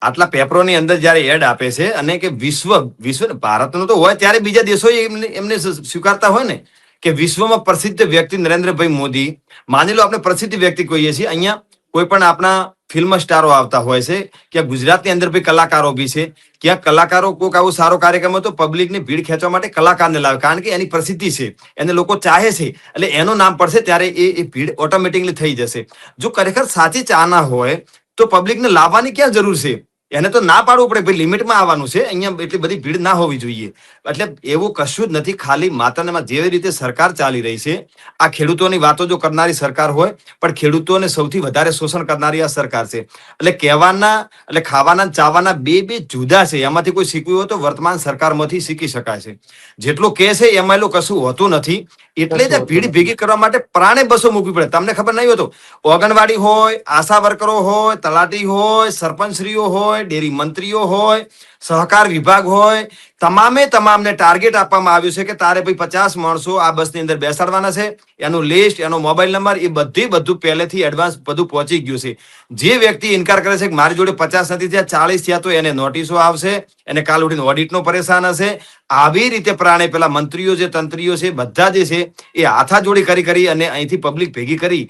આટલા પેપરોની અંદર જયારે એડ આપે છે અને કે વિશ્વ ભારતનો તો હોય ત્યારે બીજા દેશો એમને સ્વીકારતા હોય ને કે વિશ્વમાં પ્રસિદ્ધ વ્યક્તિ નરેન્દ્રભાઈ મોદી, માની લો આપણે પ્રસિદ્ધ વ્યક્તિ કહીએ છીએ, અહીંયા કોઈ પણ આપણા ફિલ્મ સ્ટારો આવતા હોય છે, ક્યાં ગુજરાતની અંદર ભાઈ કલાકારો બી છે, ક્યાં કલાકારો કોઈક આવો સારો કાર્યક્રમ હતો, પબ્લિકની ભીડ ખેંચવા માટે કલાકારને લાવે, કારણ કે એની પ્રસિદ્ધિ છે, એને લોકો ચાહે છે, એટલે એનું નામ પડશે ત્યારે એ ભીડ ઓટોમેટિકલી થઈ જશે. જો ખરેખર સાચી ચાહના હોય તો પબ્લિકને લાવવાની ક્યાં જરૂર છે? એને તો ના પાડવું પડે, ભાઈ લિમિટમાં આવવાનું છે, અહીંયા એટલી બધી ભીડ ના હોવી જોઈએ. એટલે એવું કશું જ નથી. ખાલી માત્ર જેવી રીતે સરકાર ચાલી રહી છે, આ ખેડૂતોની વાતો જો કરનારી સરકાર હોય, પણ ખેડૂતોને સૌથી વધારે શોષણ કરનારી આ સરકાર છે. એટલે કહેવાના એટલે ખાવાના ચાવાના બે જુદા છે. એમાંથી કોઈ શીખવું હોય તો વર્તમાન સરકારમાંથી શીખી શકાય છે. જેટલું કે છે એમાં એટલું કશું હોતું નથી. એટલે જ ભીડ ભેગી કરવા માટે પ્રાણે બસો મૂકવી પડે. તમને ખબર નહીં હોય તો ઓગણવાડી હોય, આશા વર્કરો હોય, તલાટી હોય, સરપંચશ્રીઓ હોય, ડેરી મંત્રીઓ હોય, સહકાર વિભાગ હોય, તમામને ટાર્ગેટ આપવામાં આવ્યું છે કે તારે ભાઈ 50 માણસો આ બસની અંદર બેસાડવાના છે. એનું લિસ્ટ, એનો મોબાઈલ નંબર, એ બધું પહેલેથી એડવાન્સ બધું પહોંચી ગયું છે. જે વ્યક્તિ ઇનકાર કરે છે કે મારી જોડે 50 નથી થયા, 40 થયા, તો એને નોટિસો આવશે, એને કાલ ઉઠીને ઓડિટનો પરેશાન હશે. આવી રીતે પ્રાણે પેલા મંત્રીઓ જે તંત્રીઓ છે બધા જે છે એ હાથાજોડી કરી અને અહીંથી પબ્લિક ભેગી કરી